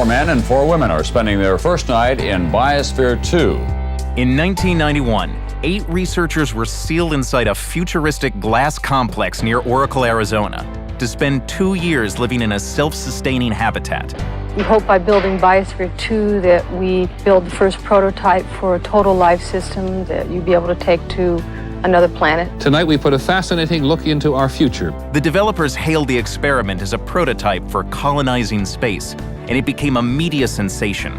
4 men and 4 women are spending their first night in Biosphere 2. In 1991, 8 researchers were sealed inside a futuristic glass complex near Oracle, Arizona, to spend 2 years living in a self-sustaining habitat. We hope by building Biosphere 2 that we build the first prototype for a total life system that you'd be able to take to another planet. Tonight we put a fascinating look into our future. The developers hailed the experiment as a prototype for colonizing space, and it became a media sensation.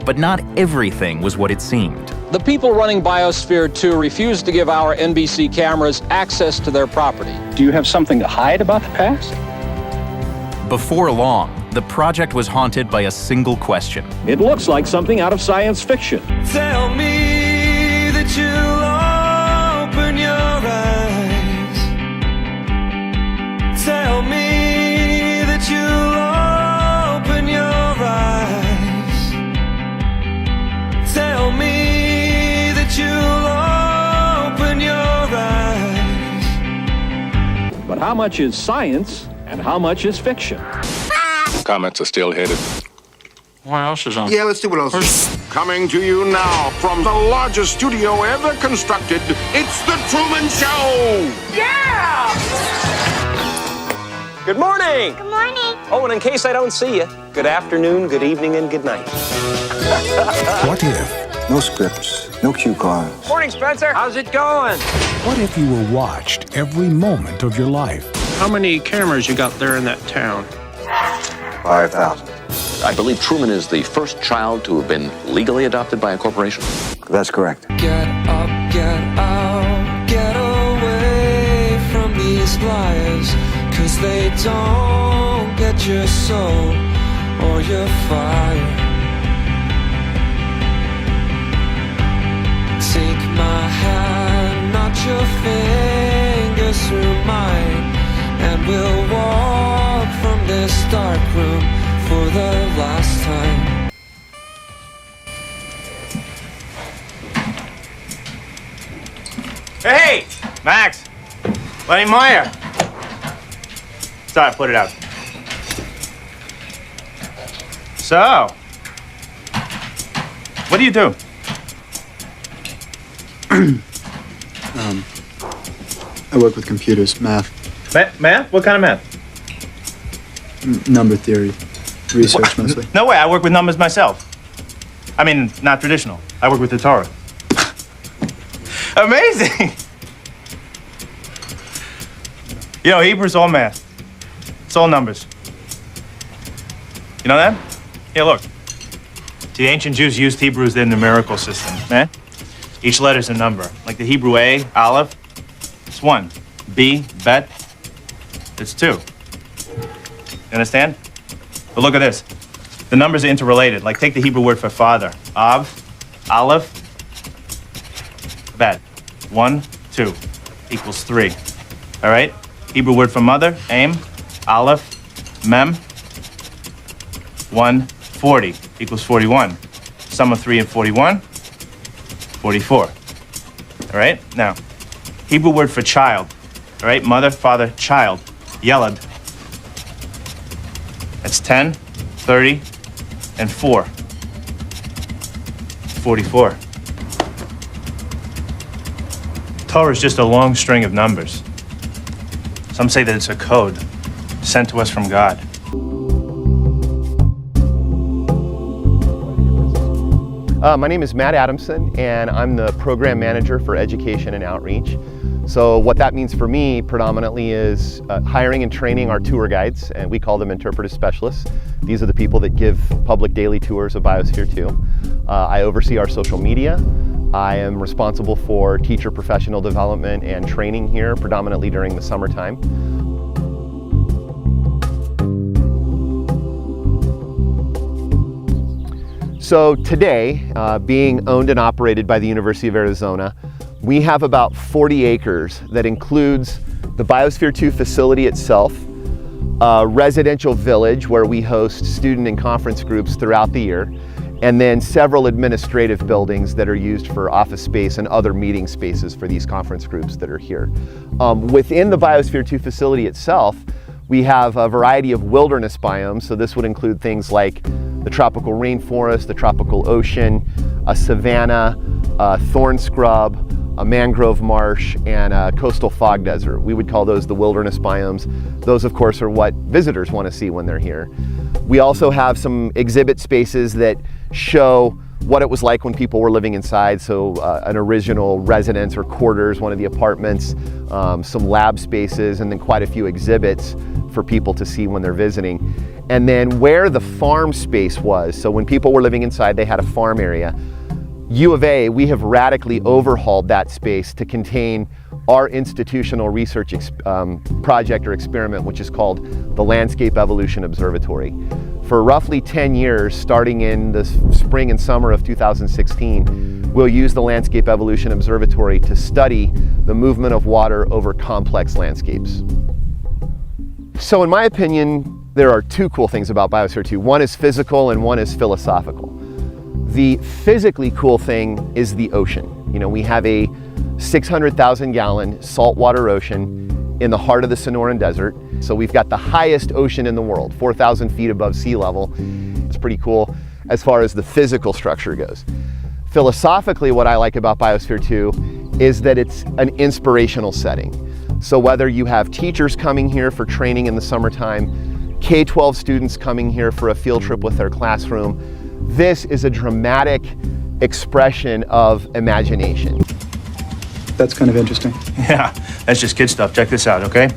But not everything was what it seemed. The people running Biosphere 2 refused to give our NBC cameras access to their property. Do you have something to hide about the past? Before long, the project was haunted by a single question. It looks like something out of science fiction. Tell me that you'll open your eyes. Tell me that you'll open your eyes. Tell me that you'll open your eyes. But how much is science and how much is fiction? Comments are still headed. What else is on? Yeah, let's see what else is. Coming to you now from the largest studio ever constructed, it's The Truman Show! Yeah! Good morning! Good morning. Oh, and in case I don't see you, good afternoon, good evening, and good night. What if? No scripts, no cue cards. Morning, Spencer. How's it going? What if you were watched every moment of your life? How many cameras you got there in that town? 5,000. I believe Truman is the first child to have been legally adopted by a corporation. That's correct. Get up, get out, get away from these lies, 'cause they don't get your soul or your fire. Take my hand, not your fingers through mine, and we'll walk from this dark room for the last time. Hey, Max. Lenny Meyer. Sorry, put it out. So, what do you do? I work with computers, math. Math? What kind of math? Number theory. Research mostly. No way, I work with numbers myself. I mean, not traditional. I work with the Torah. Amazing! You know, Hebrew's all math. It's all numbers. You know that? Here, look. The ancient Jews used Hebrew as their numerical system, man. Each letter's a number. Like the Hebrew A, Aleph, it's 1. B, Bet, it's 2. You understand? But look at this. The numbers are interrelated. Like take the Hebrew word for father. Av, Aleph, Bet. 1, 2 equals 3. All right? Hebrew word for mother, Aim, Aleph, Mem. 1, 40 equals 41. Sum of 3 and 41, 44. All right? Now, Hebrew word for child. All right? Mother, father, child. Yelad. That's 10, 30, and 4. 44. Torah is just a long string of numbers. Some say that it's a code sent to us from God. My name is Matt Adamson, and I'm the program manager for education and outreach. So what that means for me predominantly is hiring and training our tour guides, and we call them interpretive specialists. These are the people that give public daily tours of Biosphere 2. I oversee our social media. I am responsible for teacher professional development and training here, predominantly during the summertime. So today, being owned and operated by the University of Arizona, we have about 40 acres that includes the Biosphere 2 facility itself, a residential village where we host student and conference groups throughout the year, and then several administrative buildings that are used for office space and other meeting spaces for these conference groups that are here. Within the Biosphere 2 facility itself, we have a variety of wilderness biomes, so this would include things like the tropical rainforest, the tropical ocean, a savanna, a thorn scrub, a mangrove marsh, and a coastal fog desert. We would call those the wilderness biomes. Those, of course, are what visitors want to see when they're here. We also have some exhibit spaces that show what it was like when people were living inside. So an original residence or quarters, one of the apartments, some lab spaces, and then quite a few exhibits for people to see when they're visiting. And then where the farm space was, so when people were living inside, they had a farm area. U of A, we have radically overhauled that space to contain our institutional research project or experiment, which is called the Landscape Evolution Observatory. For roughly 10 years, starting in the spring and summer of 2016, we'll use the Landscape Evolution Observatory to study the movement of water over complex landscapes. So in my opinion, there are two cool things about Biosphere 2. One is physical and one is philosophical. The physically cool thing is the ocean. You know, we have a 600,000 gallon saltwater ocean in the heart of the Sonoran Desert. So we've got the highest ocean in the world, 4,000 feet above sea level. It's pretty cool as far as the physical structure goes. Philosophically, what I like about Biosphere 2 is that it's an inspirational setting. So whether you have teachers coming here for training in the summertime, K-12 students coming here for a field trip with their classroom, this is a dramatic expression of imagination. That's kind of interesting. Yeah, that's just kid stuff. Check this out, okay?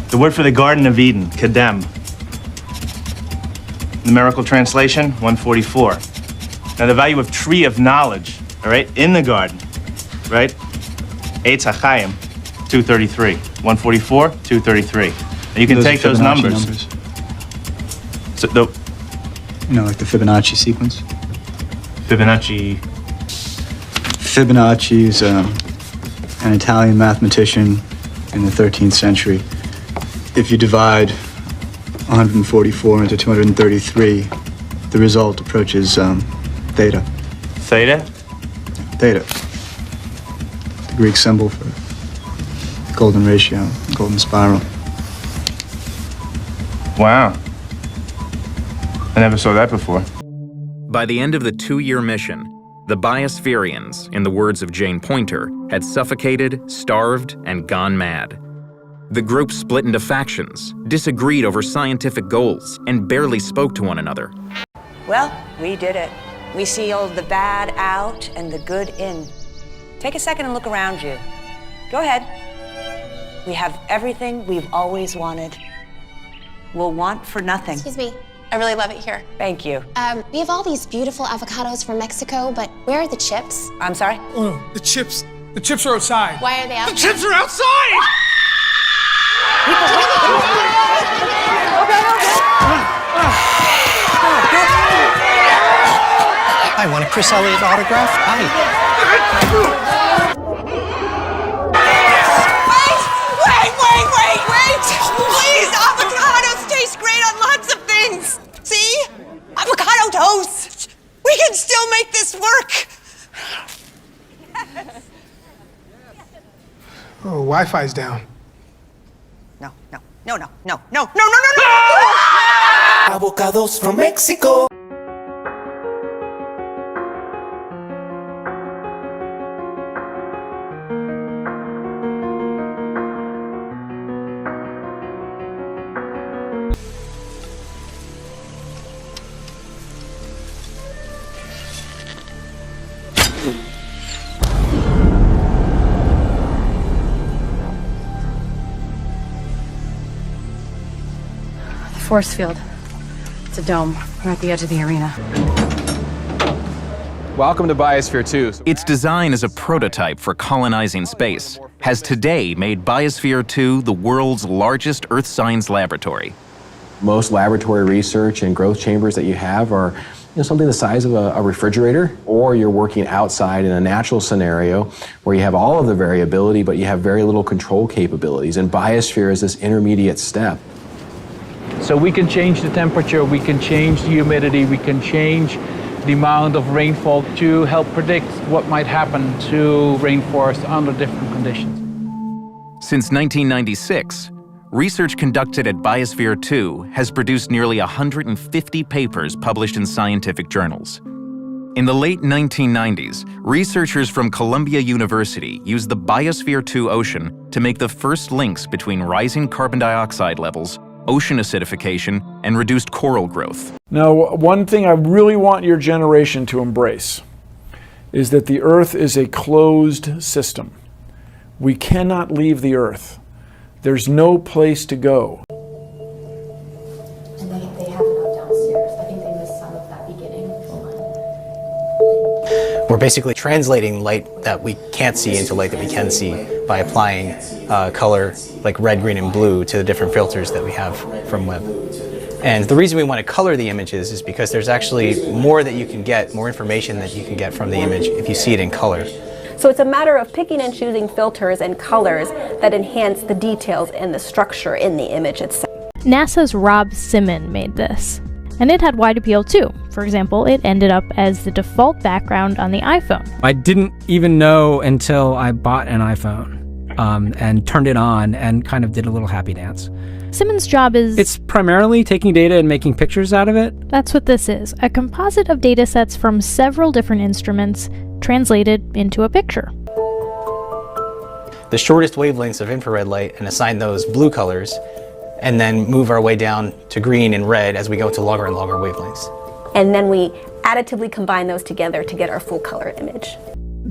The word for the Garden of Eden, Kedem. Numerical translation, 144. Now the value of tree of knowledge, all right, in the garden, right? Eitz HaChaim, 233. 144, 233. And you can take those numbers. So you know, like the Fibonacci sequence? Fibonacci Fibonacci's an Italian mathematician in the 13th century. If you divide 144 into 233, the result approaches theta. Theta? Theta. The Greek symbol for golden ratio, golden spiral. Wow. I never saw that before. By the end of the 2-year mission, the Biospherians, in the words of Jane Poynter, had suffocated, starved, and gone mad. The group split into factions, disagreed over scientific goals, and barely spoke to one another. Well, we did it. We sealed the bad out and the good in. Take a second and look around you. Go ahead. We have everything we've always wanted. We'll want for nothing. Excuse me. I really love it here. Thank you. We have all these beautiful avocados from Mexico, but where are the chips? I'm sorry? The chips. The chips are outside. Why are they outside? The chips are outside! I want a Chris Elliott autograph. Wait! Please, avocados taste great on lots of things. See? Avocado toast. We can still make this work. Yes. Oh, Wi-Fi's down. No. Avocados from Mexico. Force field. It's a dome. We're at the edge of the arena. Welcome to Biosphere 2. Its design as a prototype for colonizing space has today made Biosphere 2 the world's largest earth science laboratory. Most laboratory research and growth chambers that you have are something the size of a refrigerator, or you're working outside in a natural scenario where you have all of the variability, but you have very little control capabilities. And Biosphere is this intermediate step. So we can change the temperature, we can change the humidity, we can change the amount of rainfall to help predict what might happen to rainforests under different conditions. Since 1996, research conducted at Biosphere 2 has produced nearly 150 papers published in scientific journals. In the late 1990s, researchers from Columbia University used the Biosphere 2 ocean to make the first links between rising carbon dioxide levels, ocean acidification, and reduced coral growth. Now, one thing I really want your generation to embrace is that the Earth is a closed system. We cannot leave the Earth. There's no place to go. And they have it up downstairs. I think they missed some of that beginning. We're basically translating light that we can't see into light that we can see by applying color like red, green, and blue to the different filters that we have from Webb. And the reason we want to color the images is because there's actually more that you can get, more information that you can get from the image if you see it in color. So it's a matter of picking and choosing filters and colors that enhance the details and the structure in the image itself. NASA's Rob Simon made this, and it had wide appeal too. For example, it ended up as the default background on the iPhone. I didn't even know until I bought an iPhone and turned it on and kind of did a little happy dance. Simon's job is... It's primarily taking data and making pictures out of it. That's what this is, a composite of data sets from several different instruments translated into a picture. The shortest wavelengths of infrared light and assign those blue colors, and then move our way down to green and red as we go to longer and longer wavelengths. And then we additively combine those together to get our full color image.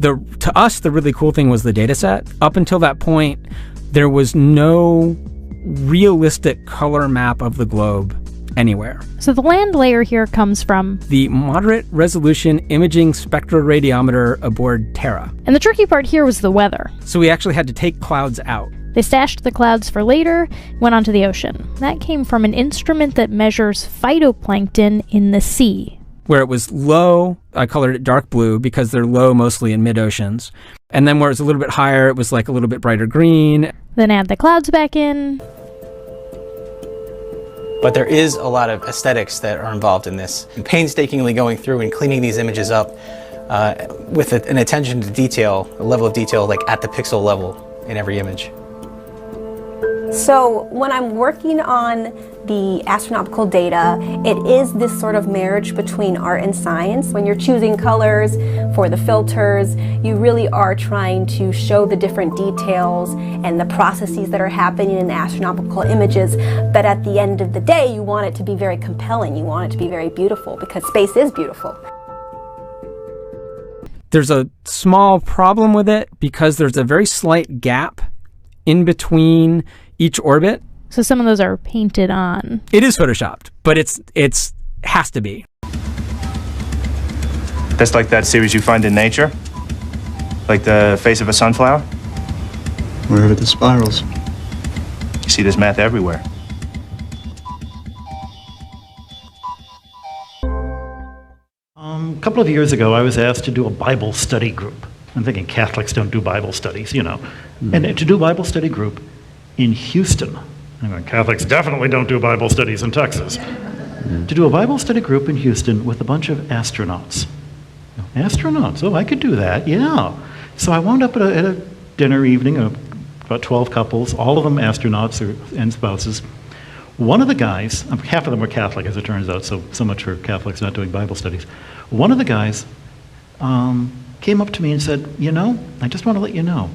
To us, the really cool thing was the data set. Up until that point, there was no realistic color map of the globe anywhere. So the land layer here comes from the Moderate Resolution Imaging Spectroradiometer aboard Terra. And the tricky part here was the weather. So we actually had to take clouds out. They stashed the clouds for later, went onto the ocean. That came from an instrument that measures phytoplankton in the sea. Where it was low, I colored it dark blue because they're low mostly in mid-oceans. And then where it's a little bit higher, it was like a little bit brighter green. Then add the clouds back in. But there is a lot of aesthetics that are involved in this. Painstakingly going through and cleaning these images up with an attention to detail, a level of detail like at the pixel level in every image. So when I'm working on the astronomical data, it is this sort of marriage between art and science. When you're choosing colors for the filters, you really are trying to show the different details and the processes that are happening in the astronomical images. But at the end of the day, you want it to be very compelling. You want it to be very beautiful because space is beautiful. There's a small problem with it because there's a very slight gap in between each orbit. So some of those are painted on. It is photoshopped, but it's has to be. That's like that series you find in nature? Like the face of a sunflower? Wherever the spirals. You see this math everywhere. A couple of years ago, I was asked to do a Bible study group. I'm thinking Catholics don't do Bible studies, you know. And to do a Bible study group in Houston. I'm going, Catholics definitely don't do Bible studies in Texas. To do a Bible study group in Houston with a bunch of astronauts. Astronauts, oh, I could do that, yeah. So I wound up at a dinner evening of about 12 couples, all of them astronauts and spouses. One of the guys, half of them were Catholic as it turns out, so much for Catholics not doing Bible studies. One of the guys came up to me and said, you know, I just want to let you know,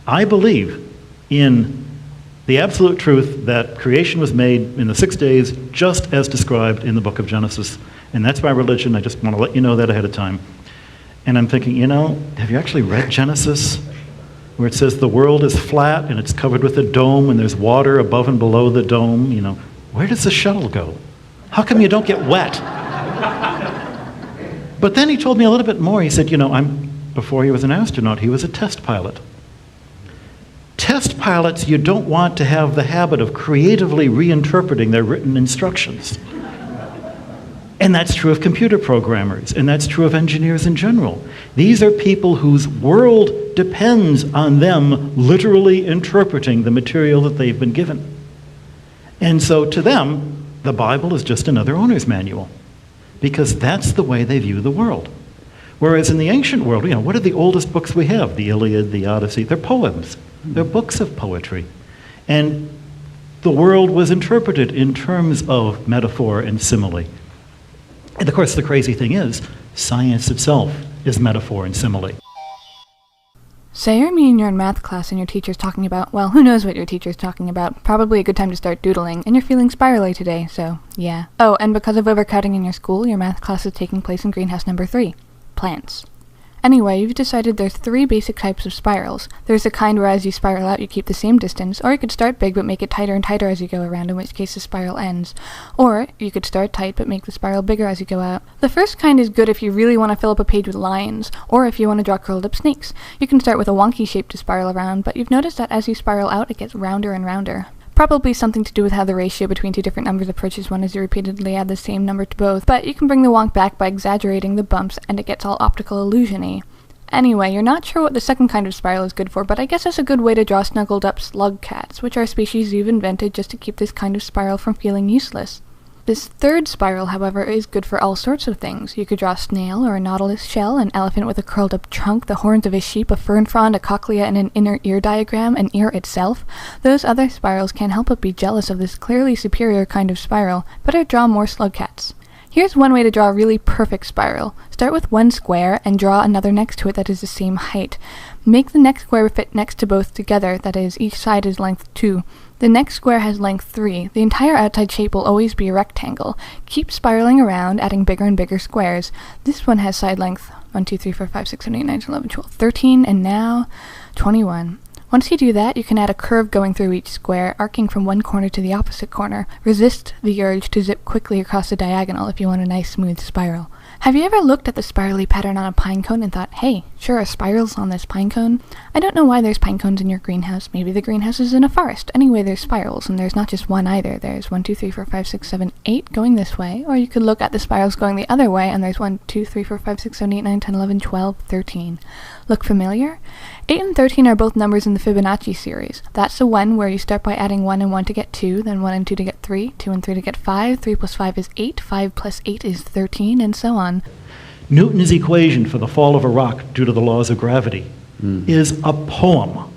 I believe in the absolute truth that creation was made in the 6 days just as described in the book of Genesis. And that's my religion. I just want to let you know that ahead of time. And I'm thinking, you know, have you actually read Genesis? Where it says the world is flat and it's covered with a dome and there's water above and below the dome, you know. Where does the shuttle go? How come you don't get wet? But then he told me a little bit more. He said, you know, before he was an astronaut, he was a test pilot. Test pilots, you don't want to have the habit of creatively reinterpreting their written instructions. And that's true of computer programmers, and that's true of engineers in general. These are people whose world depends on them literally interpreting the material that they've been given. And so to them, the Bible is just another owner's manual, because that's the way they view the world. Whereas in the ancient world, you know, what are the oldest books we have? The Iliad, the Odyssey, they're poems. They're books of poetry. And the world was interpreted in terms of metaphor and simile. And of course, the crazy thing is, science itself is metaphor and simile. Say you're in math class and your teacher's talking about, well, who knows what your teacher's talking about. Probably a good time to start doodling, and you're feeling spirally today, so yeah. Oh, and because of overcrowding in your school, your math class is taking place in greenhouse number 3, plants. Anyway, you've decided there's 3 basic types of spirals. There's the kind where as you spiral out you keep the same distance, or you could start big but make it tighter and tighter as you go around, in which case the spiral ends. Or you could start tight but make the spiral bigger as you go out. The first kind is good if you really want to fill up a page with lines, or if you want to draw curled up snakes. You can start with a wonky shape to spiral around, but you've noticed that as you spiral out it gets rounder and rounder. Probably something to do with how the ratio between 2 different numbers approaches one as you repeatedly add the same number to both, but you can bring the wonk back by exaggerating the bumps and it gets all optical illusion-y. Anyway, you're not sure what the second kind of spiral is good for, but I guess it's a good way to draw snuggled up slug cats, which are a species you've invented just to keep this kind of spiral from feeling useless. This third spiral, however, is good for all sorts of things. You could draw a snail or a nautilus shell, an elephant with a curled up trunk, the horns of a sheep, a fern frond, a cochlea, and an inner ear diagram, an ear itself. Those other spirals can't help but be jealous of this clearly superior kind of spiral. Better draw more slug cats. Here's one way to draw a really perfect spiral. Start with one square and draw another next to it that is the same height. Make the next square fit next to both together, that is, each side is length 2. The next square has length 3. The entire outside shape will always be a rectangle. Keep spiraling around, adding bigger and bigger squares. This one has side length 1, 2, 3, 4, 5, 6, 7, 8, 9, 10, 11, 12, 13, and now 21. Once you do that, you can add a curve going through each square, arcing from one corner to the opposite corner. Resist the urge to zip quickly across the diagonal if you want a nice smooth spiral. Have you ever looked at the spirally pattern on a pine cone and thought, hey, sure are spirals on this pine cone? I don't know why there's pine cones in your greenhouse. Maybe the greenhouse is in a forest. Anyway, there's spirals, and there's not just one either. There's 1, 2, 3, 4, 5, 6, 7, 8 going this way, or you could look at the spirals going the other way, and there's 1, 2, 3, 4, 5, 6, 7, 8, 9, 10, 11, 12, 13. Look familiar? 8 and 13 are both numbers in the Fibonacci series. That's the one where you start by adding 1 and 1 to get 2, then 1 and 2 to get 3, 2 and 3 to get 5, 3 plus 5 is 8, 5 plus 8 is 13, and so on. Newton's equation for the fall of a rock due to the laws of gravity is a poem.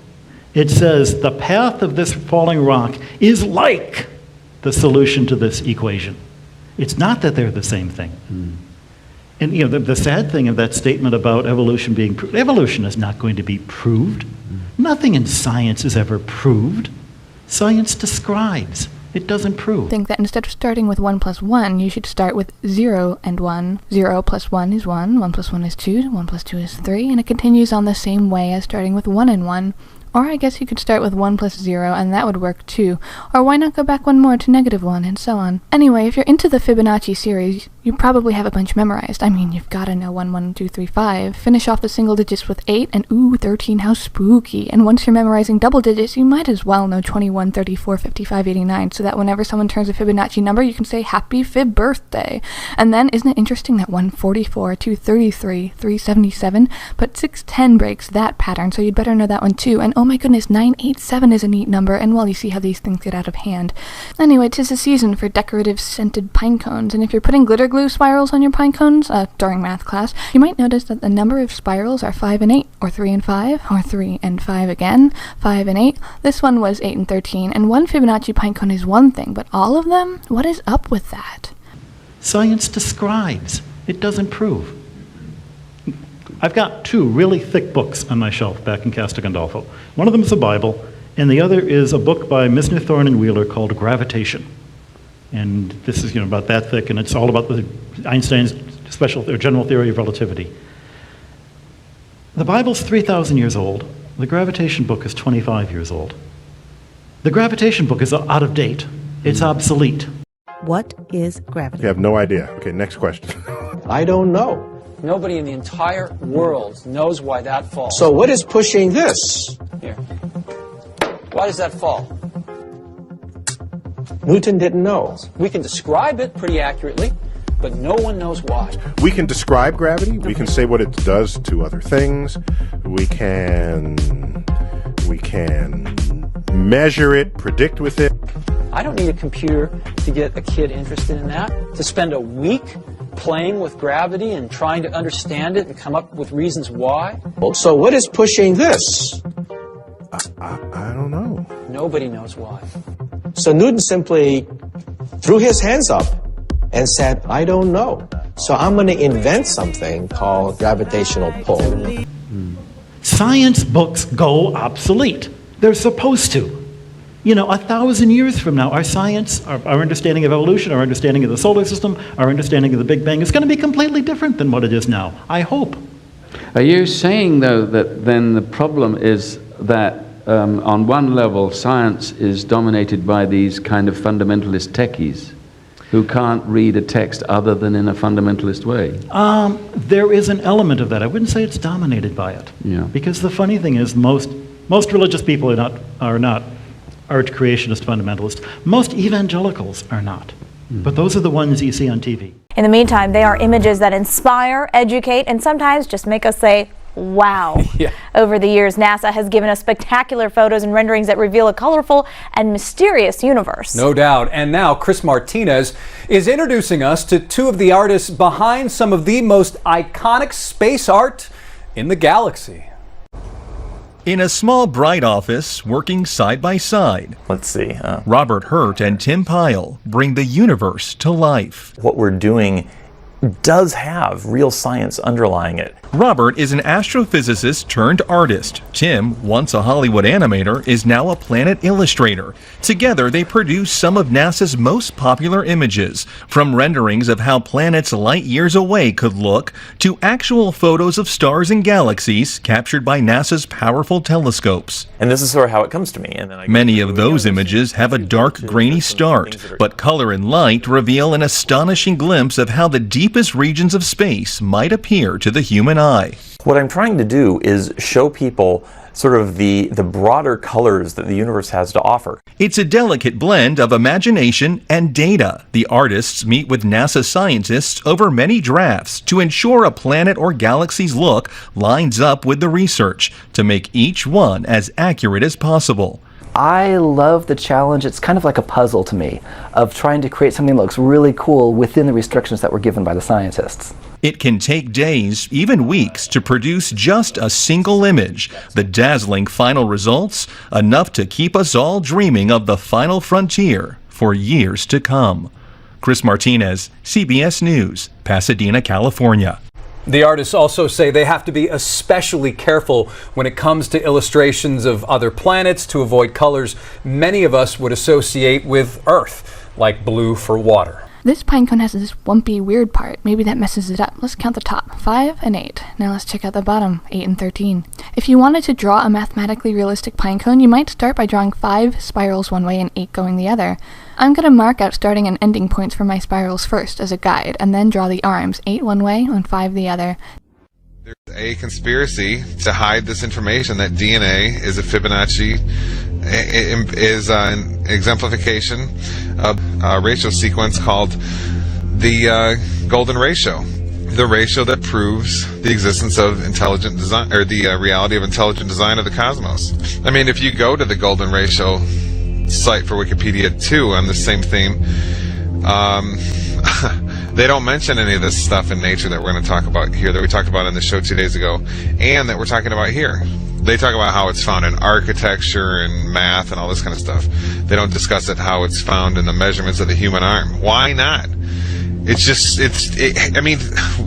It says the path of this falling rock is like the solution to this equation. It's not that they're the same thing. And you know, the sad thing of that statement about evolution being proved, evolution is not going to be proved. Nothing in science is ever proved. Science describes. It doesn't prove. Think that instead of starting with 1 plus 1, you should start with 0 and 1. 0 plus 1 is 1, 1 plus 1 is 2, 1 plus 2 is 3, and it continues on the same way as starting with 1 and 1. Or I guess you could start with 1 plus 0, and that would work too. Or why not go back one more to -1, and so on. Anyway, if you're into the Fibonacci series, you probably have a bunch memorized. I mean, you've gotta know 1, 1, 2, 3, 5. Finish off the single digits with 8, and ooh, 13, how spooky. And once you're memorizing double digits, you might as well know 21, 34, 55, 89, so that whenever someone turns a Fibonacci number, you can say, happy Fib birthday. And then, isn't it interesting that 144, 233, 377, but 610 breaks that pattern, so you'd better know that one too. And oh my goodness, 987 is a neat number, and well, you see how these things get out of hand. Anyway, 'tis the season for decorative scented pine cones, and if you're putting glitter glue spirals on your pine cones, during math class, you might notice that the number of spirals are 5 and 8, or 3 and 5, or 3 and 5 again, 5 and 8. This one was 8 and 13, and one Fibonacci pine cone is one thing, but all of them? What is up with that? Science describes. It doesn't prove. I've got 2 really thick books on my shelf back in Castor Gandolfo. One of them is a Bible, and the other is a book by Misner, Thorne, and Wheeler called Gravitation. And this is about that thick, and it's all about Einstein's general theory of relativity. The Bible's 3,000 years old. The Gravitation book is 25 years old. The Gravitation book is out of date. It's obsolete. What is gravity? You have no idea. Okay, next question. I don't know. Nobody in the entire world knows why that falls. So what is pushing this? Here. Why does that fall? Newton didn't know. We can describe it pretty accurately, but no one knows why. We can describe gravity. We can say what it does to other things. We can measure it, predict with it. I don't need a computer to get a kid interested in that. To spend a week playing with gravity and trying to understand it and come up with reasons why. So what is pushing this? I don't know. Nobody knows why. So Newton simply threw his hands up and said, I don't know. So I'm going to invent something called gravitational pull. Science books go obsolete. They're supposed to. 1,000 years from now, our science, our understanding of evolution, our understanding of the solar system, our understanding of the Big Bang is going to be completely different than what it is now. I hope. Are you saying, though, that then the problem is that on one level, science is dominated by these kind of fundamentalist techies who can't read a text other than in a fundamentalist way? There is an element of that. I wouldn't say it's dominated by it. Yeah. Because the funny thing is, most religious people are not arch creationist fundamentalists. Most evangelicals are not. But those are the ones you see on TV. In the meantime, they are images that inspire, educate, and sometimes just make us say, wow. Yeah. Over the years, NASA has given us spectacular photos and renderings that reveal a colorful and mysterious universe. No doubt. And now Chris Martinez is introducing us to two of the artists behind some of the most iconic space art in the galaxy. In a small, bright office, working side by side. Let's see. Robert Hurt and Tim Pyle bring the universe to life. What we're doing does have real science underlying it. Robert is an astrophysicist turned artist. Tim, once a Hollywood animator, is now a planet illustrator. Together, they produce some of NASA's most popular images, from renderings of how planets light years away could look, to actual photos of stars and galaxies captured by NASA's powerful telescopes. And this is sort of how it comes to me. And then Many of those images have a dark, grainy start, but color and light reveal an astonishing glimpse of how the deepest regions of space might appear to the human eye. What I'm trying to do is show people sort of the broader colors that the universe has to offer. It's a delicate blend of imagination and data. The artists meet with NASA scientists over many drafts to ensure a planet or galaxy's look lines up with the research to make each one as accurate as possible. I love the challenge. It's kind of like a puzzle to me of trying to create something that looks really cool within the restrictions that were given by the scientists. It can take days, even weeks, to produce just a single image. The dazzling final results, enough to keep us all dreaming of the final frontier for years to come. Chris Martinez, CBS News, Pasadena, California. The artists also say they have to be especially careful when it comes to illustrations of other planets to avoid colors many of us would associate with Earth, like blue for water. This pinecone has this wumpy, weird part. Maybe that messes it up. Let's count the top. 5 and 8. Now let's check out the bottom. 8 and 13. If you wanted to draw a mathematically realistic pinecone, you might start by drawing 5 spirals one way and 8 going the other. I'm going to mark out starting and ending points for my spirals first as a guide, and then draw the arms, 8 one way and 5 the other. There's a conspiracy to hide this information that DNA is a Fibonacci, is an exemplification of a ratio sequence called the golden ratio, the ratio that proves the existence of intelligent design, or the reality of intelligent design of the cosmos. I mean, if you go to the golden ratio site for Wikipedia 2 on the same theme, they don't mention any of this stuff in nature that we're going to talk about here, that we talked about on the show 2 days ago, and that we're talking about here. They talk about how it's found in architecture and math and all this kind of stuff. They don't discuss it how it's found in the measurements of the human arm. Why not? It's just, I mean,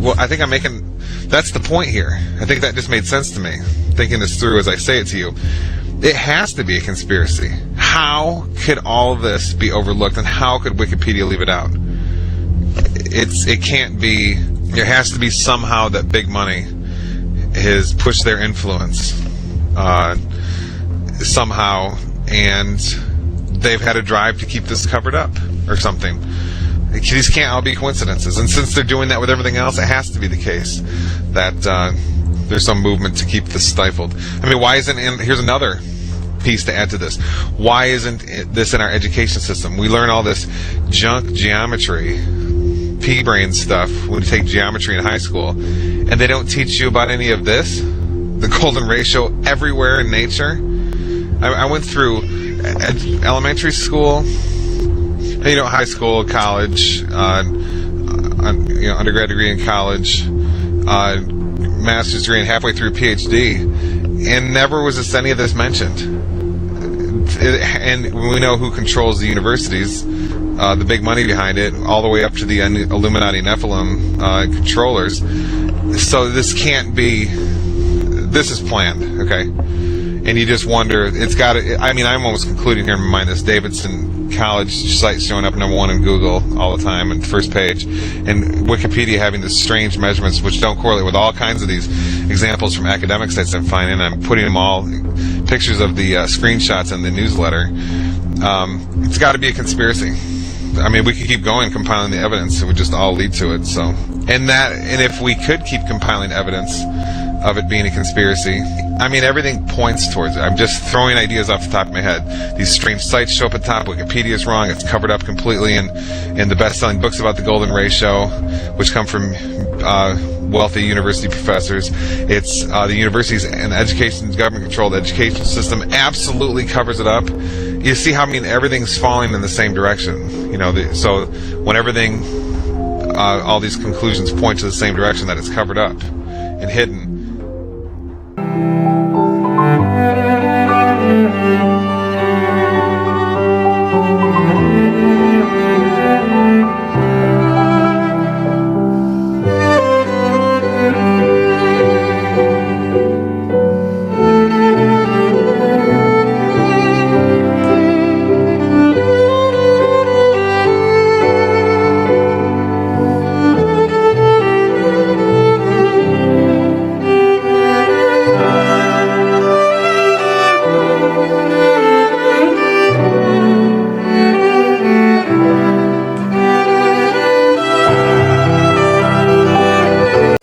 well, I think I'm making, that's the point here. I think that just made sense to me, thinking this through as I say it to you. It has to be a conspiracy. How could all of this be overlooked, and how could Wikipedia leave it out? It can't be. There has to be somehow that big money has pushed their influence somehow, and they've had a drive to keep this covered up or something. These can't all be coincidences, and since they're doing that with everything else, it has to be the case that there's some movement to keep this stifled. I mean, why isn't? And here's another piece to add to this. Why isn't this in our education system? We learn all this junk geometry, pea-brain stuff when you take geometry in high school, and they don't teach you about any of this, the golden ratio everywhere in nature. I went through elementary school, high school, college, undergrad degree in college, master's degree, and halfway through PhD, and never was any of this mentioned. and we know who controls the universities, the big money behind it, all the way up to the Illuminati Nephilim controllers. So this can't be. This is planned, okay? And you just wonder. It's got to. I mean, I'm almost concluding here in my mind this Davidson College site showing up #1 in Google all the time and first page, and Wikipedia having these strange measurements which don't correlate with all kinds of these examples from academic sites I'm finding. I'm putting them all, pictures of the screenshots in the newsletter. It's got to be a conspiracy. I mean, we could keep going compiling the evidence; it would just all lead to it. So, and if we could keep compiling evidence of it being a conspiracy, I mean, everything points towards it. I'm just throwing ideas off the top of my head. These strange sites show up at the top. Wikipedia is wrong. It's covered up completely in the best-selling books about the golden ratio, which come from wealthy university professors. It's the universities and education, government-controlled education system absolutely covers it up. You see how, I mean, everything's falling in the same direction. You know, so when everything, all these conclusions point to the same direction, that it's covered up and hidden.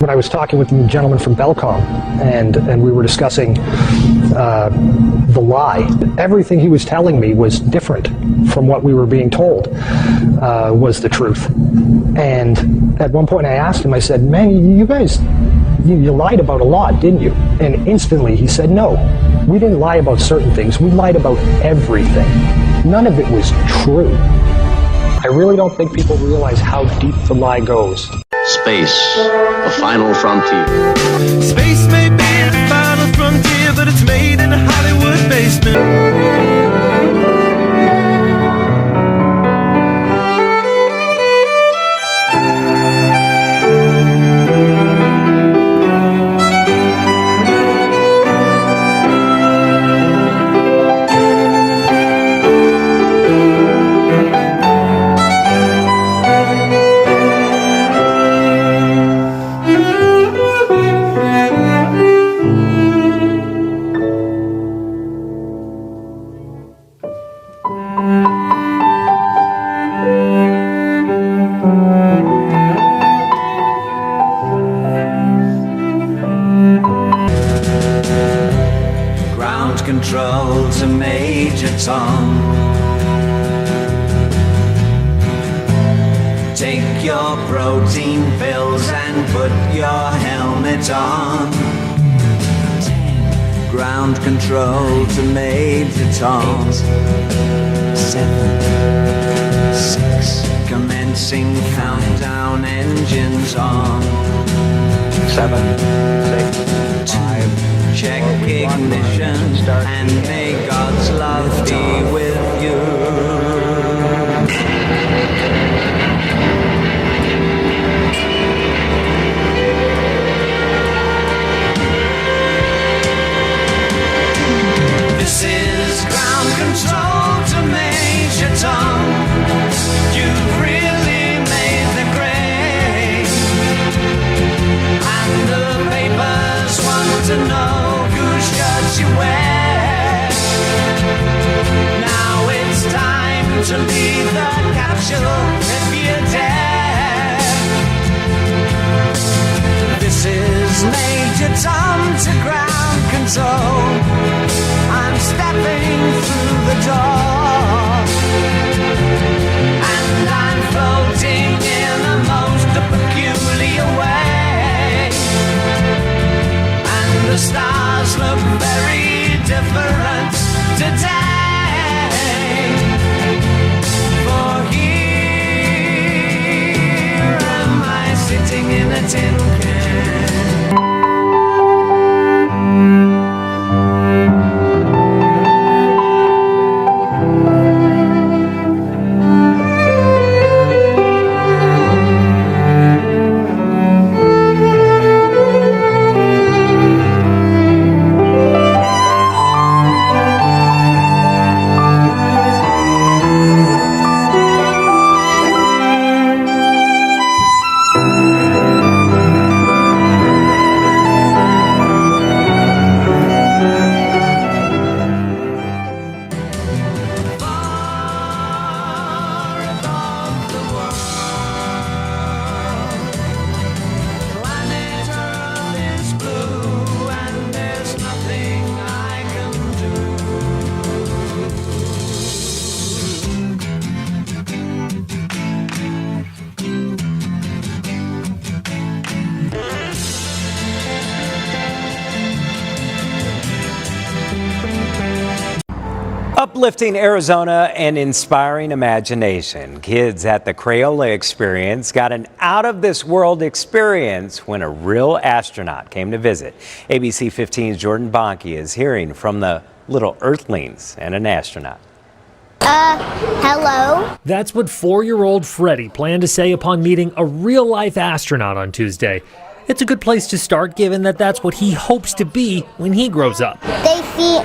I was talking with the gentleman from Belcom, and we were discussing the lie. Everything he was telling me was different from what we were being told was the truth. And at one point I asked him, I said, man, you guys, you lied about a lot, didn't you? And instantly he said, no, we didn't lie about certain things. We lied about everything. None of it was true. I really don't think people realize how deep the lie goes. Space, the final frontier. Space may be the final frontier, but it's made in a Hollywood basement. Control to Major Tom. Take your protein pills and put your helmet on. 10. Ground control to Major Tom. 8, 7, 6. Commencing countdown, engines on. 7, 6, 5. Check ignition, and may God's love be with you. This is ground control to Major Tom. You've really made the grade, and the papers want to know you wear. Now it's time to leave the capsule if you dare. This is Major Tom to ground control. I'm stepping through the door, and I'm floating in a most peculiar way. And the stars look very different today. For here am I sitting in a tin can. Uplifting Arizona and inspiring imagination. Kids at the Crayola Experience got an out-of-this-world experience when a real astronaut came to visit. ABC 15's Jordan Bonke is hearing from the little Earthlings and an astronaut. Hello? That's what 4-year-old Freddie planned to say upon meeting a real-life astronaut on Tuesday. It's a good place to start, given that that's what he hopes to be when he grows up. They see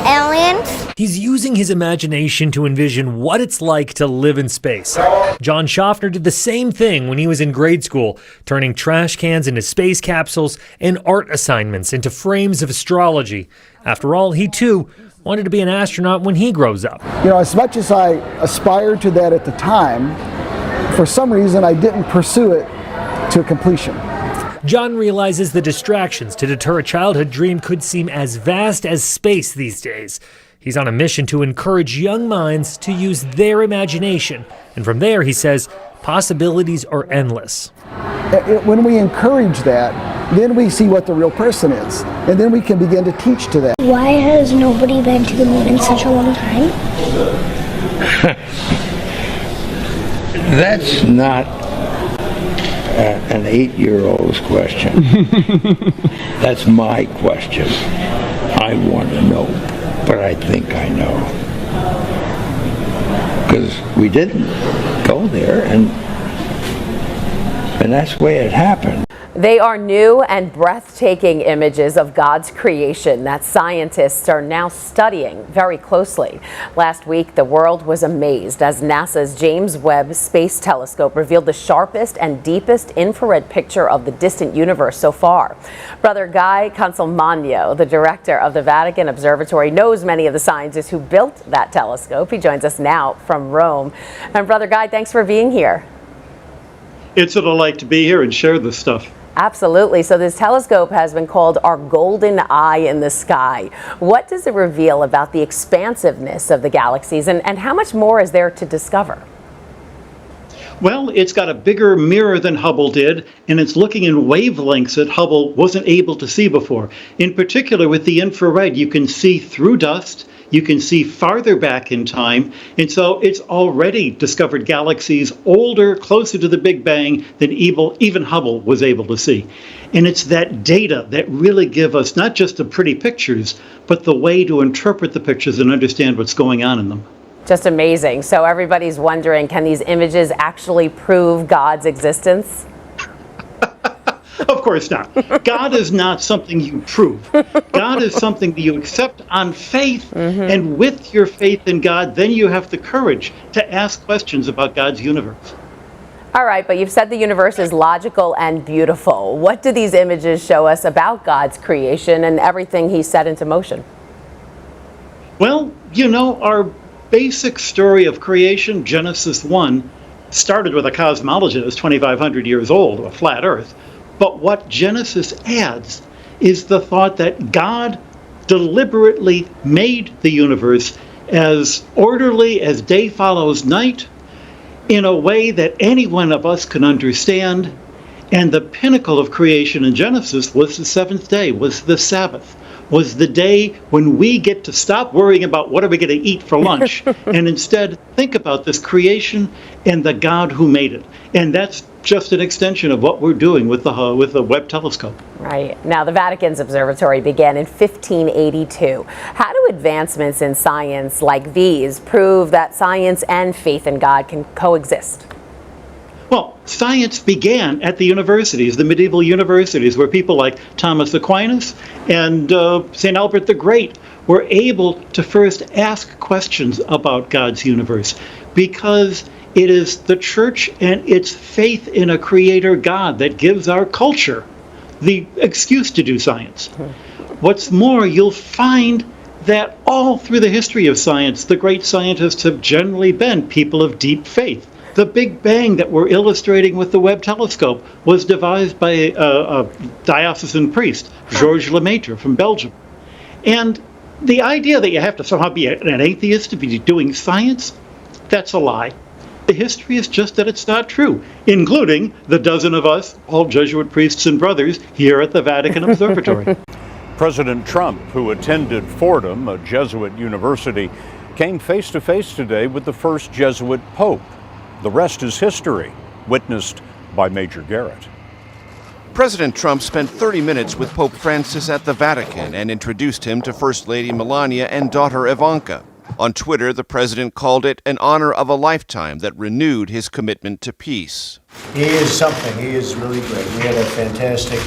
aliens. He's using his imagination to envision what it's like to live in space. John Schaffner did the same thing when he was in grade school, turning trash cans into space capsules and art assignments into frames of astrology. After all, he too wanted to be an astronaut when he grows up. You know, as much as I aspired to that at the time, for some reason I didn't pursue it to completion. John realizes the distractions to deter a childhood dream could seem as vast as space these days. He's on a mission to encourage young minds to use their imagination. And from there, he says, possibilities are endless. When we encourage that, then we see what the real person is. And then we can begin to teach to that. Why has nobody been to the moon in such a long time? That's not an 8-year-old's question. That's my question. I want to know, but I think I know. Because we didn't go there, and that's the way it happened. They are new and breathtaking images of God's creation that scientists are now studying very closely. Last week, the world was amazed as NASA's James Webb Space Telescope revealed the sharpest and deepest infrared picture of the distant universe so far. Brother Guy Consolmagno, the director of the Vatican Observatory, knows many of the scientists who built that telescope. He joins us now from Rome. And Brother Guy, thanks for being here. It's a delight to be here and share this stuff. Absolutely. So this telescope has been called our golden eye in the sky. What does it reveal about the expansiveness of the galaxies, and how much more is there to discover? Well, it's got a bigger mirror than Hubble did, and it's looking in wavelengths that Hubble wasn't able to see before. In particular, with the infrared, you can see through dust, you can see farther back in time, and so it's already discovered galaxies older, closer to the Big Bang than even Hubble was able to see. And it's that data that really give us not just the pretty pictures, but the way to interpret the pictures and understand what's going on in them. Just amazing. So everybody's wondering, can these images actually prove God's existence? Of course not. God is not something you prove. God is something that you accept on faith, and with your faith in God, then you have the courage to ask questions about God's universe. All right, but you've said the universe is logical and beautiful. What do these images show us about God's creation and everything He set into motion? Well, you know, our basic story of creation, Genesis 1, started with a cosmologist 2,500 years old, a flat Earth. But what Genesis adds is the thought that God deliberately made the universe as orderly as day follows night, in a way that any one of us can understand. And the pinnacle of creation in Genesis was the seventh day, was the Sabbath, was the day when we get to stop worrying about what are we going to eat for lunch and instead think about this creation and the God who made it. And that's just an extension of what we're doing with the Webb telescope. Right. Now, the Vatican's observatory began in 1582. How do advancements in science like these prove that science and faith in God can coexist? Well, science began at the universities, the medieval universities, where people like Thomas Aquinas and St. Albert the Great were able to first ask questions about God's universe, because it is the church and its faith in a creator God that gives our culture the excuse to do science. What's more, you'll find that all through the history of science, the great scientists have generally been people of deep faith. The Big Bang that we're illustrating with the Webb telescope was devised by a diocesan priest, Georges Lemaitre from Belgium. And the idea that you have to somehow be an atheist to be doing science, that's a lie. The history is just that it's not true, including the dozen of us, all Jesuit priests and brothers, here at the Vatican Observatory. President Trump, who attended Fordham, a Jesuit university, came face to face today with the first Jesuit pope. The rest is history, witnessed by Major Garrett. President Trump spent 30 minutes with Pope Francis at the Vatican and introduced him to First Lady Melania and daughter Ivanka. On Twitter, the president called it an honor of a lifetime that renewed his commitment to peace. He is something. He is really great. We had a fantastic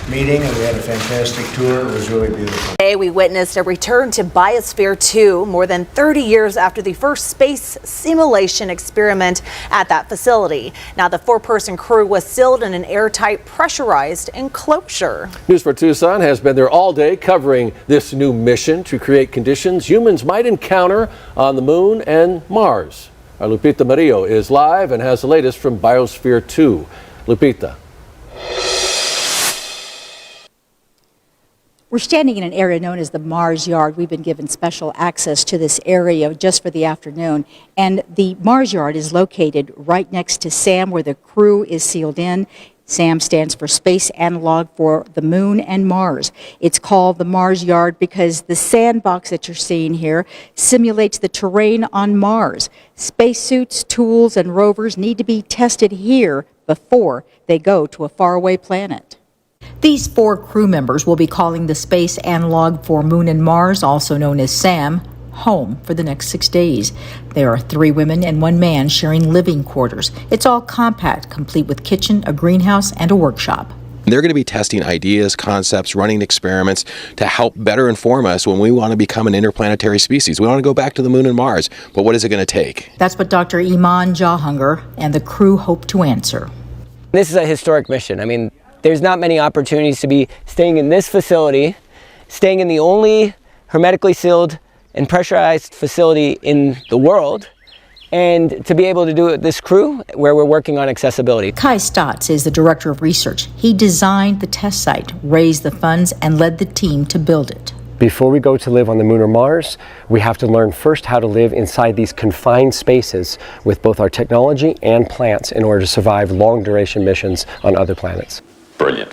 meeting and we had a fantastic tour. It was really beautiful. Today we witnessed a return to Biosphere 2 more than 30 years after the first space simulation experiment at that facility. Now the 4-person crew was sealed in an airtight pressurized enclosure. News for Tucson has been there all day covering this new mission to create conditions humans might encounter on the moon and Mars. Our Lupita Murillo is live and has the latest from Biosphere 2. Lupita. We're standing in an area known as the Mars Yard. We've been given special access to this area just for the afternoon. And the Mars Yard is located right next to SAM, where the crew is sealed in. SAM stands for Space Analog for the Moon and Mars. It's called the Mars Yard because the sandbox that you're seeing here simulates the terrain on Mars. Spacesuits, tools, and rovers need to be tested here before they go to a faraway planet. These 4 crew members will be calling the Space Analog for Moon and Mars, also known as SAM, home for the next 6 days. There are 3 women and 1 man sharing living quarters. It's all compact, complete with kitchen, a greenhouse, and a workshop. They're going to be testing ideas, concepts, running experiments to help better inform us when we want to become an interplanetary species. We want to go back to the moon and Mars, but what is it going to take? That's what Dr. Iman Jahanger and the crew hope to answer. This is a historic mission. I mean, there's not many opportunities to be staying in this facility, staying in the only hermetically sealed and pressurized facility in the world, and to be able to do it with this crew where we're working on accessibility. Kai Stotz is the director of research. He designed the test site, raised the funds, and led the team to build it. Before we go to live on the moon or Mars, we have to learn first how to live inside these confined spaces with both our technology and plants in order to survive long-duration missions on other planets. Brilliant.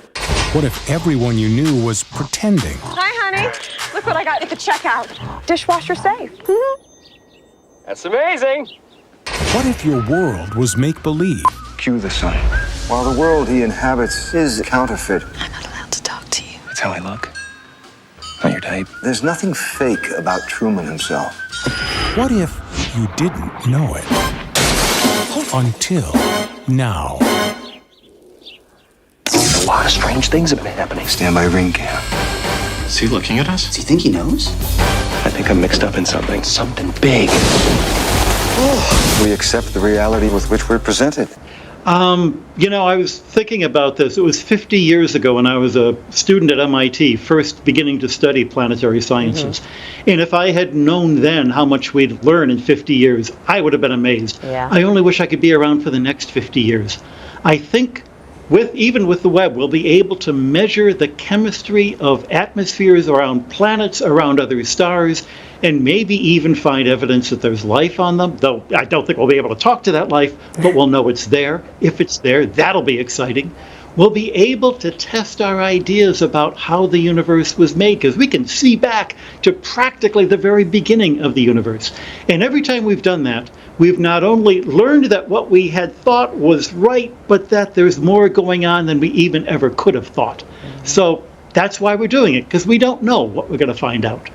What if everyone you knew was pretending? Hi, honey. Look what I got at the checkout. Dishwasher safe. That's amazing. What if your world was make-believe? Cue the sun. While the world he inhabits is counterfeit. I'm not allowed to talk to you. That's how I look. Not your type. There's nothing fake about Truman himself. What if you didn't know it? Until now. A lot of strange things have been happening. Stand by ring cam. Is he looking at us? Does he think he knows? I think I'm mixed up in something. Something big. We accept the reality with which we're presented. You know, I was thinking about this. It was 50 years ago when I was a student at MIT, first beginning to study planetary sciences. And if I had known then how much we'd learn in 50 years, I would have been amazed. Yeah. I only wish I could be around for the next 50 years. I think even with the web, we'll be able to measure the chemistry of atmospheres around planets, around other stars, and maybe even find evidence that there's life on them, though I don't think we'll be able to talk to that life, but we'll know it's there. If it's there, that'll be exciting. We'll be able to test our ideas about how the universe was made, because we can see back to practically the very beginning of the universe. And every time we've done that, we've not only learned that what we had thought was right, but that there's more going on than we even ever could have thought. So that's why we're doing it, because we don't know what we're going to find out.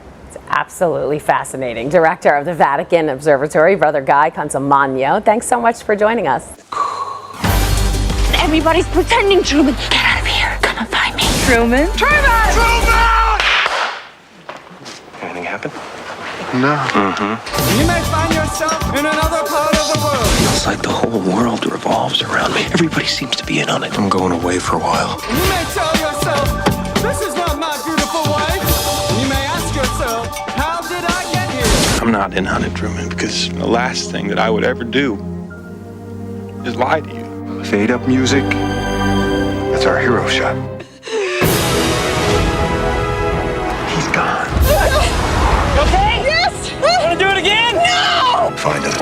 Absolutely fascinating. Director of the Vatican Observatory, Brother Guy Consolmagno, thanks so much for joining us. Everybody's pretending, Truman. Get out of here. Come and find me. Truman? Truman! Anything happen? No. Mm-hmm. You may find yourself in another part of the world. Feels like the whole world revolves around me. Everybody seems to be in on it. I'm going away for a while. You may tell yourself, this is not my beautiful wife. You may ask yourself, how did I get here? I'm not in on it, Truman, because the last thing that I would ever do is lie to you. Fade up music. That's our hero shot. He's gone. Okay? Yes! Want to do it again? No! Find him.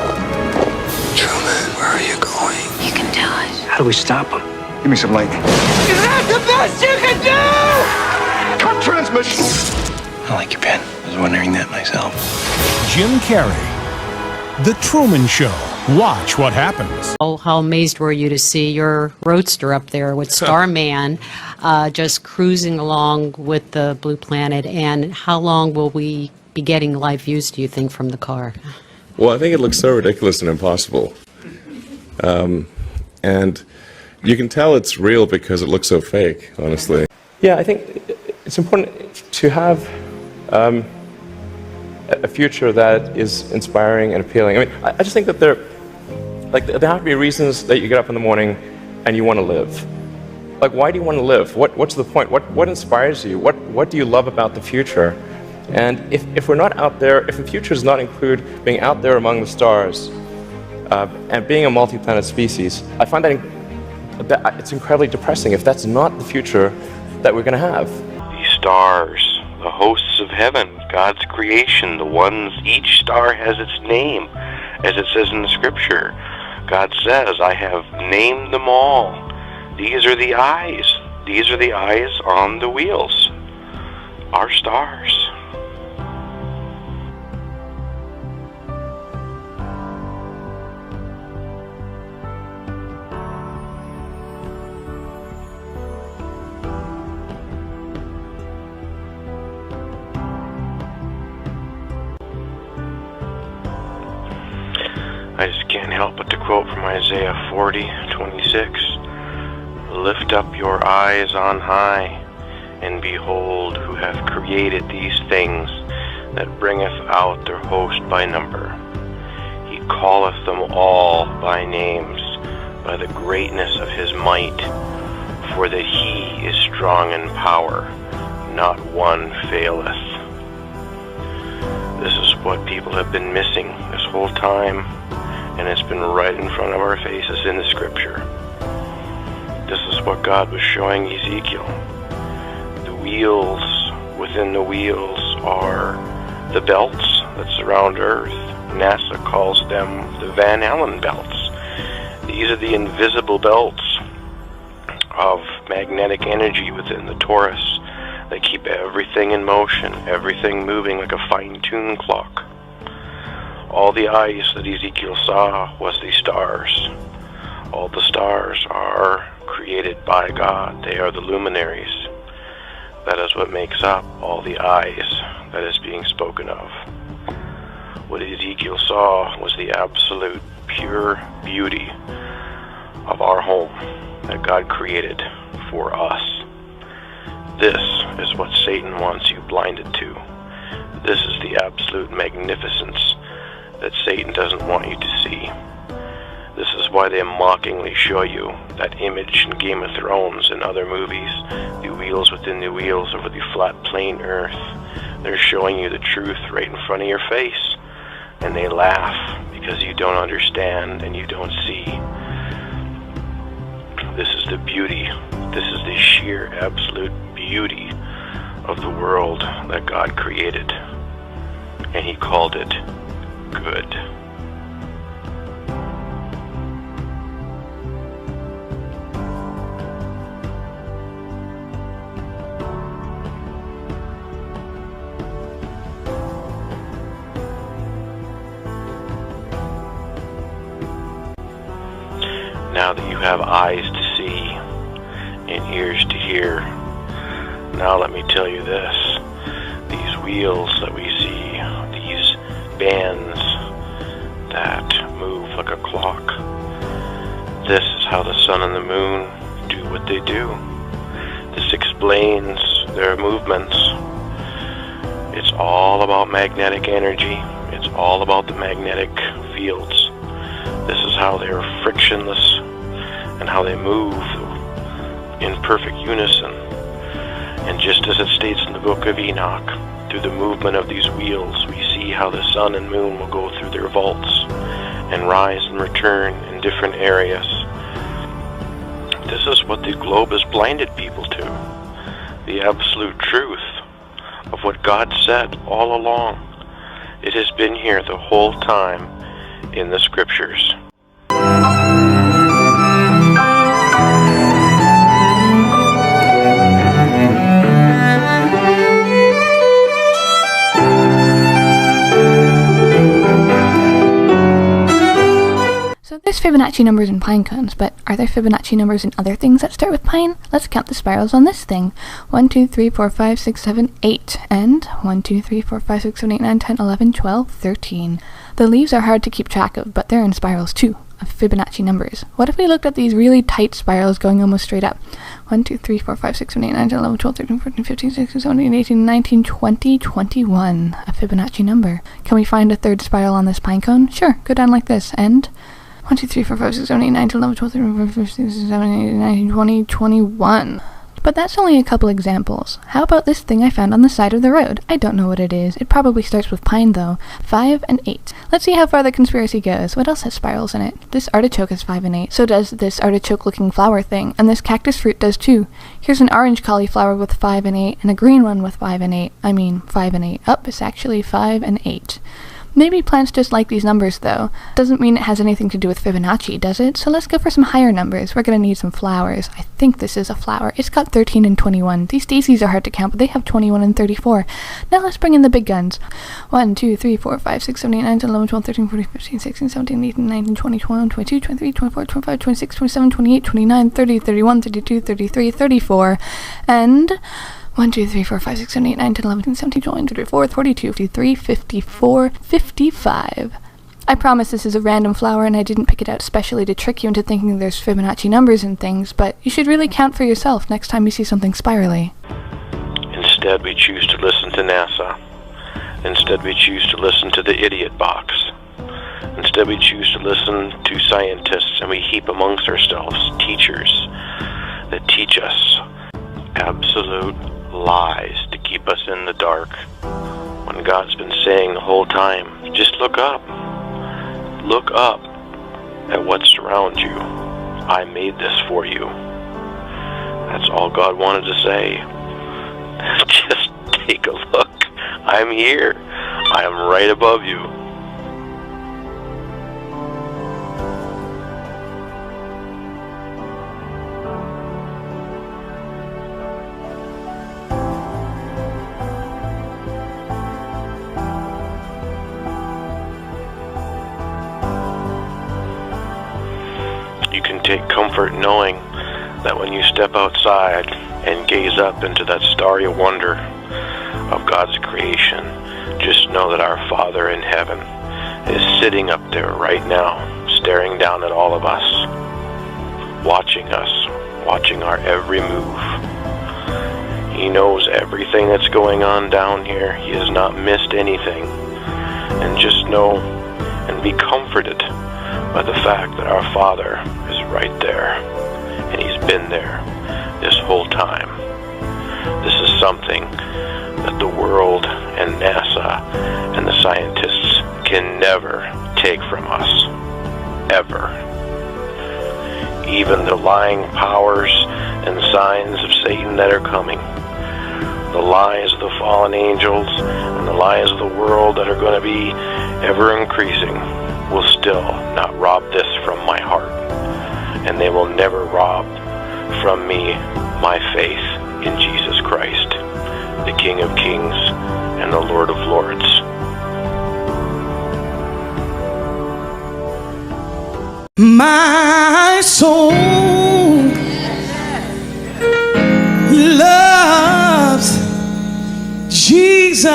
Truman, where are you going? You can do it. How do we stop him? Give me some light. Is that the best you can do? Cut transmission! I like your pen. There's was wondering that myself. Jim Carrey. The Truman Show. Watch what happens. Oh, how amazed were you to see your roadster up there with Starman just cruising along with the Blue Planet, and how long will we be getting live views, do you think, from the car? Well, I think it looks so ridiculous and impossible. And you can tell it's real because it looks so fake, honestly. Yeah, I think it's important to have a future that is inspiring and appealing. I mean, I just think that there have to be reasons that you get up in the morning and you want to live. Like, why do you want to live? What's the point? What inspires you? What do you love about the future? And if we're not out there, if the future does not include being out there among the stars and being a multi-planet species, I find that it's incredibly depressing if that's not the future that we're going to have. These stars, the hosts of heaven, God's creation, the ones, each star has its name, as it says in the scripture. God says, I have named them all. These are the eyes. These are the eyes on the wheels. Our stars. I just can't help but to quote from Isaiah 40:26. Lift up your eyes on high, and behold who hath created these things, that bringeth out their host by number. He calleth them all by names, by the greatness of his might, for that he is strong in power, not one faileth. This is what people have been missing this whole time, and it's been right in front of our faces in the scripture. This is what God was showing Ezekiel. The wheels within the wheels are the belts that surround Earth. NASA calls them the Van Allen belts. These are the invisible belts of magnetic energy within the torus that keep everything in motion, everything moving like a fine-tuned clock. All the eyes that Ezekiel saw was the stars. All the stars are created by God. They are the luminaries. That is what makes up all the eyes that is being spoken of. What Ezekiel saw was the absolute pure beauty of our home that God created for us. This is what Satan wants you blinded to. This is the absolute magnificence that Satan doesn't want you to see. This is why they mockingly show you that image in Game of Thrones and other movies, the wheels within the wheels over the flat plain earth. They're showing you the truth right in front of your face, and they laugh because you don't understand and you don't see. This is the beauty, this is the sheer absolute beauty of the world that God created, and He called it good. Now that you have eyes to see and ears to hear, now let me tell you this. These wheels that we see, these bands that move like a clock, this is how the sun and the moon do what they do. This explains their movements. It's all about magnetic energy. It's all about the magnetic fields. This is how they're frictionless and how they move in perfect unison. And just as it states in the book of Enoch, through the movement of these wheels, we see how the sun and moon will go through their vaults and rise and return in different areas. This is what the globe has blinded people to. The absolute truth of what God said all along. It has been here the whole time in the scriptures. There's Fibonacci numbers in pine cones, but are there Fibonacci numbers in other things that start with pine? Let's count the spirals on this thing. 1, 2, 3, 4, 5, 6, 7, 8. And 1, 2, 3, 4, 5, 6, 7, 8, 9, 10, 11, 12, 13. The leaves are hard to keep track of, but they're in spirals too, of Fibonacci numbers. What if we looked at these really tight spirals going almost straight up? 1, 2, 3, 4, 5, 6, 7, 8, 9, 10, 11, 12, 13, 14, 15, 16, 17, 18, 19, 20, 21. A Fibonacci number. Can we find a third spiral on this pine cone? Sure, go down like this, and 1, 2, 3, 4, 5, 6, 7, 8, 9, 10, 11, 12, 13, 14, 15, 16, 17, 18, 19, 20, 21. But that's only a couple examples. How about this thing I found on the side of the road? I don't know what it is. It probably starts with pine, though. 5 and 8. Let's see how far the conspiracy goes. What else has spirals in it? This artichoke has 5 and 8. So does this artichoke-looking flower thing. And this cactus fruit does too. Here's an orange cauliflower with 5 and 8, and a green one with 5 and 8. I mean, 5 and 8. It's actually 5 and 8. Maybe plants just like these numbers, though. Doesn't mean it has anything to do with Fibonacci, does it? So let's go for some higher numbers. We're gonna need some flowers. I think this is a flower. It's got 13 and 21. These daisies are hard to count, but they have 21 and 34. Now let's bring in the big guns. 1, 2, 3, 4, 5, 6, 7, 8, 9, 10, 11, 12, 13, 14, 15, 16, 17, 18, 19, 20, 21, 22, 23, 24, 25, 26, 27, 28, 29, 30, 31, 32, 33, 34, and 1, 2, 3, 4, 5, 6, 7, 8, 9, 10, 11, 17, 20, 24, 42, 53, 54, 55. I promise this is a random flower and I didn't pick it out specially to trick you into thinking there's Fibonacci numbers and things, but you should really count for yourself next time you see something spirally. Instead, we choose to listen to NASA. Instead, we choose to listen to the idiot box. Instead, we choose to listen to scientists, and we heap amongst ourselves teachers that teach us absolute lies to keep us in the dark, when God's been saying the whole time, just look up at what surrounds you. I made this for you. That's all God wanted to say. Just take a look. I'm here. I am right above you. You can take comfort knowing that when you step outside and gaze up into that starry wonder of God's creation, just know that our Father in heaven is sitting up there right now, staring down at all of us, watching our every move. He knows everything that's going on down here. He has not missed anything. And just know and be comforted by the fact that our Father is right there, and He's been there this whole time. This is something that the world and NASA and the scientists can never take from us, ever. Even the lying powers and signs of Satan that are coming, the lies of the fallen angels and the lies of the world that are going to be ever increasing, will still not rob this from my heart, and they will never rob from me my faith in Jesus Christ, the King of Kings and the Lord of Lords. My soul loves Jesus.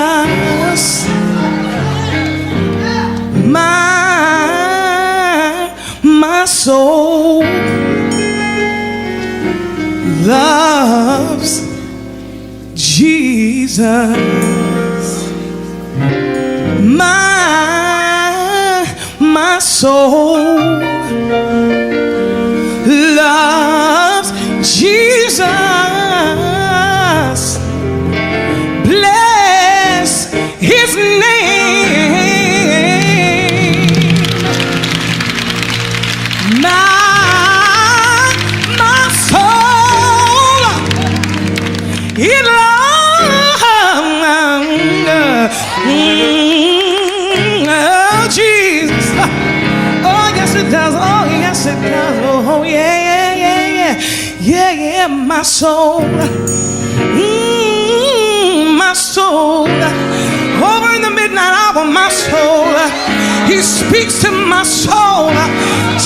My soul loves Jesus. My soul loves Jesus. Bless His name. My soul, it loves Jesus. Oh, yes it does. Oh, yes it does. Oh, yeah. My soul, my soul. Over in the midnight hour, my soul, He speaks to my soul,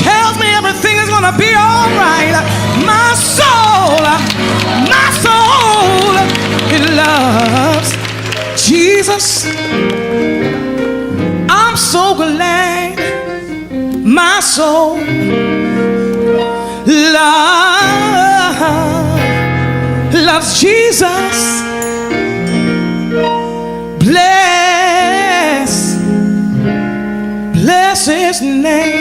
tells me everything is gonna be all right. My soul, it loves Jesus. I'm so glad my soul loves Jesus. Bless his name.